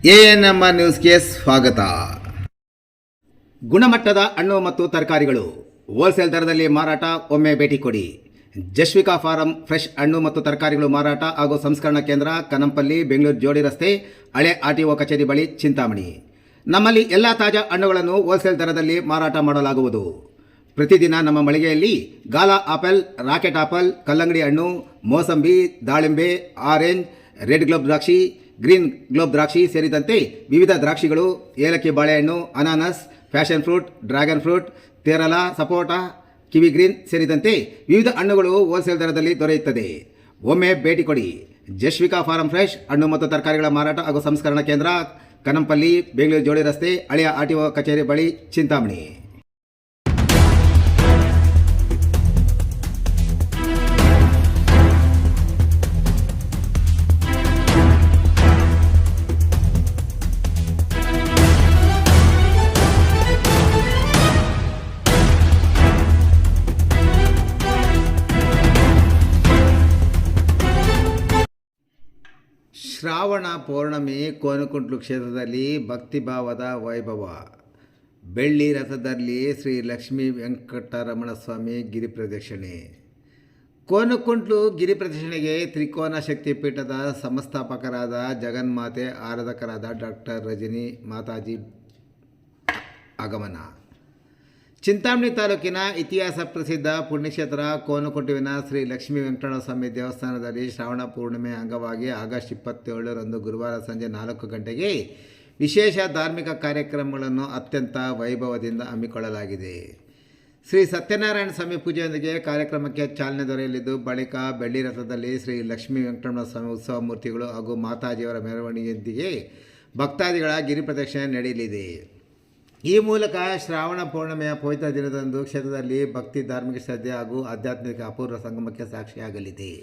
ANMR ನ್ಯೂಸ್ಗೆ ಸ್ವಾಗತ. ಗುಣಮಟ್ಟದ ಹಣ್ಣು ಮತ್ತು ತರಕಾರಿಗಳು ಹೋಲ್ಸೇಲ್ ದರದಲ್ಲಿ ಮಾರಾಟ, ಒಮ್ಮೆ ಭೇಟಿ ಕೊಡಿ. ಜಶ್ವಿಕಾ ಫಾರಂ ಫ್ರೆಶ್ ಹಣ್ಣು ಮತ್ತು ತರಕಾರಿಗಳು ಮಾರಾಟ ಹಾಗೂ ಸಂಸ್ಕರಣಾ ಕೇಂದ್ರ, ಕನಂಪಲ್ಲಿ, ಬೆಂಗಳೂರು ಜೋಡಿ ರಸ್ತೆ, ಹಳೆ ಆರ್ಟಿಒ ಕಚೇರಿ ಬಳಿ, ಚಿಂತಾಮಣಿ. ನಮ್ಮಲ್ಲಿ ಎಲ್ಲ ತಾಜಾ ಹಣ್ಣುಗಳನ್ನು ಹೋಲ್ಸೇಲ್ ದರದಲ್ಲಿ ಮಾರಾಟ ಮಾಡಲಾಗುವುದು. ಪ್ರತಿದಿನ ನಮ್ಮ ಮಳಿಗೆಯಲ್ಲಿ ಗಾಲಾ ಆಪಲ್, ರಾಕೆಟ್ ಆಪಲ್, ಕಲ್ಲಂಗಡಿ ಹಣ್ಣು, ಮೋಸಂಬಿ, ದಾಳಿಂಬೆ, ಆರೆಂಜ್, ರೆಡ್ ಗ್ಲೋಬ್ ದ್ರಾಕ್ಷಿ, ಗ್ರೀನ್ ಗ್ಲೋಬ್ ದ್ರಾಕ್ಷಿ ಸೇರಿದಂತೆ ವಿವಿಧ ದ್ರಾಕ್ಷಿಗಳು, ಏಲಕ್ಕಿ ಬಾಳೆಹಣ್ಣು, ಅನಾನಸ್, ಫ್ಯಾಷನ್ ಫ್ರೂಟ್, ಡ್ರ್ಯಾಗನ್ ಫ್ರೂಟ್, ತೇರಲ, ಸಪೋಟ, ಕಿವಿ ಗ್ರೀನ್ ಸೇರಿದಂತೆ ವಿವಿಧ ಹಣ್ಣುಗಳು ಹೋಲ್ಸೇಲ್ ದರದಲ್ಲಿ ದೊರೆಯುತ್ತದೆ. ಒಮ್ಮೆ ಭೇಟಿ ಕೊಡಿ. ಜಶ್ವಿಕಾ ಫಾರಂ ಫ್ರೆಶ್ ಹಣ್ಣು ಮತ್ತು ತರಕಾರಿಗಳ ಮಾರಾಟ ಹಾಗೂ ಸಂಸ್ಕರಣಾ ಕೇಂದ್ರ, ಕನಂಪಲ್ಲಿ, ಬೆಂಗಳೂರು ಜೋಡಿ ರಸ್ತೆ, ಹಳೆಯ ಆರ್ಟಿಒ ಕಚೇರಿ ಬಳಿ, ಚಿಂತಾಮಣಿ. ಶ್ರಾವಣ ಪೌರ್ಣಮಿ ಕೋನಕುಂಟ್ಲು ಕ್ಷೇತ್ರದಲ್ಲಿ ಭಕ್ತಿಭಾವದ ವೈಭವ. ಬೆಳ್ಳಿ ರಥದಲ್ಲಿ ಶ್ರೀ ಲಕ್ಷ್ಮೀ ವೆಂಕಟರಮಣ ಸ್ವಾಮಿ ಗಿರಿ ಪ್ರದಕ್ಷಿಣೆ. ಕೋನಕುಂಟ್ಲು ಗಿರಿ ಪ್ರದಕ್ಷಿಣೆಗೆ ತ್ರಿಕೋನ ಶಕ್ತಿಪೀಠದ ಸಂಸ್ಥಾಪಕರಾದ ಜಗನ್ಮಾತೆ ಆರಾಧಕರಾದ ಡಾಕ್ಟರ್ ರಜನಿ ಮಾತಾಜಿ ಆಗಮನ. ಚಿಂತಾಮಣಿ ತಾಲೂಕಿನ ಇತಿಹಾಸ ಪ್ರಸಿದ್ಧ ಪುಣ್ಯಕ್ಷೇತ್ರ ಕೋನಕುಂಟುವಿನ ಶ್ರೀ ಲಕ್ಷ್ಮೀ ವೆಂಕಟರಮಣ ಸ್ವಾಮಿ ದೇವಸ್ಥಾನದಲ್ಲಿ ಶ್ರಾವಣ ಪೂರ್ಣಿಮೆ ಅಂಗವಾಗಿ ಆಗಸ್ಟ್ 27ರಂದು ಗುರುವಾರ ಸಂಜೆ 4 ಗಂಟೆಗೆ ವಿಶೇಷ ಧಾರ್ಮಿಕ ಕಾರ್ಯಕ್ರಮಗಳನ್ನು ಅತ್ಯಂತ ವೈಭವದಿಂದ ಹಮ್ಮಿಕೊಳ್ಳಲಾಗಿದೆ. ಶ್ರೀ ಸತ್ಯನಾರಾಯಣ ಸ್ವಾಮಿ ಪೂಜೆಯೊಂದಿಗೆ ಕಾರ್ಯಕ್ರಮಕ್ಕೆ ಚಾಲನೆ ದೊರೆಯಲಿದ್ದು, ಬಳಿಕ ಬೆಳ್ಳಿ ರಥದಲ್ಲಿ ಶ್ರೀ ಲಕ್ಷ್ಮೀ ವೆಂಕಟರಮಣ ಸ್ವಾಮಿ ಉತ್ಸವ ಮೂರ್ತಿಗಳು ಹಾಗೂ ಮಾತಾಜಿಯವರ ಮೆರವಣಿಗೆಯೊಂದಿಗೆ ಭಕ್ತಾದಿಗಳ ಗಿರಿ ಪ್ರದಕ್ಷಿಣೆ ನಡೆಯಲಿದೆ. ಈ ಮೂಲಕ ಶ್ರಾವಣ ಪೌರ್ಣಿಮೆಯ ಪವಿತ್ರ ದಿನದಂದು ಕ್ಷೇತ್ರದಲ್ಲಿ ಭಕ್ತಿ, ಧಾರ್ಮಿಕ ಶ್ರದ್ಧೆ ಹಾಗೂ ಆಧ್ಯಾತ್ಮಿಕ ಅಪೂರ್ವ ಸಂಗಮಕ್ಕೆ ಸಾಕ್ಷಿಯಾಗಲಿದೆ.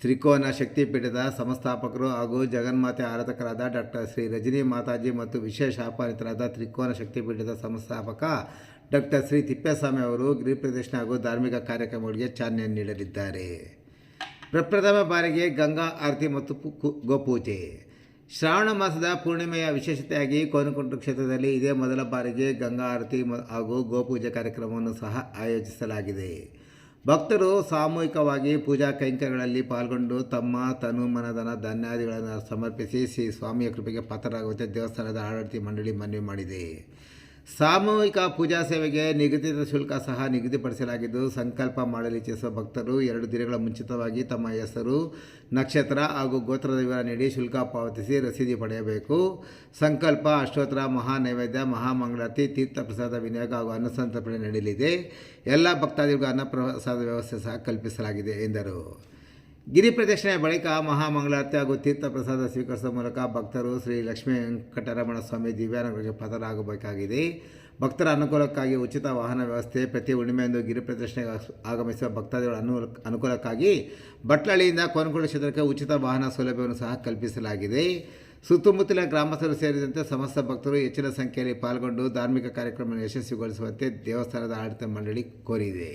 ತ್ರಿಕೋನ ಶಕ್ತಿಪೀಠದ ಸಂಸ್ಥಾಪಕರು ಹಾಗೂ ಜಗನ್ಮಾತೆ ಆರಾಧಕರಾದ ಡಾಕ್ಟರ್ ಶ್ರೀ ರಜನಿ ಮಾತಾಜಿ ಮತ್ತು ವಿಶೇಷ ಆಹ್ವಾನಿತರಾದ ತ್ರಿಕೋನ ಶಕ್ತಿಪೀಠದ ಸಂಸ್ಥಾಪಕ ಡಾಕ್ಟರ್ ಶ್ರೀ ತಿಪ್ಪೇಸ್ವಾಮಿ ಅವರು ಗಿರಿ ಪ್ರದಕ್ಷಿಣೆ ಹಾಗೂ ಧಾರ್ಮಿಕ ಕಾರ್ಯಕ್ರಮಗಳಿಗೆ ಚಾಲನೆ ನೀಡಲಿದ್ದಾರೆ. ಪ್ರಪ್ರಥಮ ಬಾರಿಗೆ ಗಂಗಾ ಆರತಿ ಮತ್ತು ಗೋಪೂಜೆ. ಶ್ರಾವಣ ಮಾಸದ ಪೂರ್ಣಿಮೆಯ ವಿಶೇಷತೆಯಾಗಿ ಕೋನಕುಂಟು ಕ್ಷೇತ್ರದಲ್ಲಿ ಇದೇ ಮೊದಲ ಬಾರಿಗೆ ಗಂಗಾ ಆರತಿ ಹಾಗೂ ಗೋಪೂಜೆ ಕಾರ್ಯಕ್ರಮವನ್ನು ಸಹ ಆಯೋಜಿಸಲಾಗಿದೆ. ಭಕ್ತರು ಸಾಮೂಹಿಕವಾಗಿ ಪೂಜಾ ಕೈಂಕರ್ಯಗಳಲ್ಲಿ ಪಾಲ್ಗೊಂಡು ತಮ್ಮ ತನು ಮನಧನ ಧಾನ್ಯಾದಿಗಳನ್ನು ಸಮರ್ಪಿಸಿ ಶ್ರೀ ಸ್ವಾಮಿಯ ಕೃಪೆಗೆ ಪಾತ್ರರಾಗುವಂತೆ ದೇವಸ್ಥಾನದ ಆಡಳಿತ ಮಂಡಳಿ ಮನವಿ ಮಾಡಿದೆ. ಸಾಮೂಹಿಕ ಪೂಜಾ ಸೇವೆಗೆ ನಿಗದಿತ ಶುಲ್ಕ ಸಹ ನಿಗದಿಪಡಿಸಲಾಗಿದ್ದು, ಸಂಕಲ್ಪ ಮಾಡಲಿಚ್ಛಿಸುವ ಭಕ್ತರು 2 ದಿನಗಳ ಮುಂಚಿತವಾಗಿ ತಮ್ಮ ಹೆಸರು, ನಕ್ಷತ್ರ ಹಾಗೂ ಗೋತ್ರದ ವಿವರ ನೀಡಿ ಶುಲ್ಕ ಪಾವತಿಸಿ ರಸೀದಿ ಪಡೆಯಬೇಕು. ಸಂಕಲ್ಪ, ಅಷ್ಟೋತ್ತರ, ಮಹಾ ನೈವೇದ್ಯ, ಮಹಾಮಂಗಳಾರತಿ, ತೀರ್ಥ ಪ್ರಸಾದ ವಿನಿಯೋಗ ಹಾಗೂ ಅನ್ನಸಂತರ್ಪಣೆ ನಡೆಯಲಿದೆ. ಎಲ್ಲ ಭಕ್ತಾದಿಗಳಿಗೂ ಅನ್ನಪ್ರಸಾದ ವ್ಯವಸ್ಥೆ ಸಹ ಕಲ್ಪಿಸಲಾಗಿದೆ ಎಂದರು. ಗಿರಿ ಪ್ರದಕ್ಷಿಣೆಯ ಬಳಿಕ ಮಹಾಮಂಗಳಾರತಿ ಹಾಗೂ ತೀರ್ಥ ಪ್ರಸಾದ ಸ್ವೀಕರಿಸುವ ಮೂಲಕ ಭಕ್ತರು ಶ್ರೀ ಲಕ್ಷ್ಮೀ ವೆಂಕಟರಮಣ ಸ್ವಾಮಿ ದಿವ್ಯಾನುಗ್ರಹಕ್ಕೆ ಪಾತ್ರರಾಗಬೇಕಾಗಿದೆ. ಭಕ್ತರ ಅನುಕೂಲಕ್ಕಾಗಿ ಉಚಿತ ವಾಹನ ವ್ಯವಸ್ಥೆ. ಪ್ರತಿ ಹುಣ್ಣಿಮೆಯಂದು ಗಿರಿ ಪ್ರದಕ್ಷಿಣೆಗೆ ಆಗಮಿಸುವ ಭಕ್ತಾದಿಗಳ ಅನುಕೂಲಕ್ಕಾಗಿ ಬಟ್ಲಳ್ಳಿಯಿಂದ ಕೋನಕುಂಟು ಕ್ಷೇತ್ರಕ್ಕೆ ಉಚಿತ ವಾಹನ ಸೌಲಭ್ಯವನ್ನು ಸಹ ಕಲ್ಪಿಸಲಾಗಿದೆ. ಸುತ್ತಮುತ್ತಲಿನ ಗ್ರಾಮಸ್ಥರು ಸೇರಿದಂತೆ ಸಮಸ್ತ ಭಕ್ತರು ಹೆಚ್ಚಿನ ಸಂಖ್ಯೆಯಲ್ಲಿ ಪಾಲ್ಗೊಂಡು ಧಾರ್ಮಿಕ ಕಾರ್ಯಕ್ರಮವನ್ನು ಯಶಸ್ವಿಗೊಳಿಸುವಂತೆ ದೇವಸ್ಥಾನದ ಆಡಳಿತ ಮಂಡಳಿ ಕೋರಿದೆ.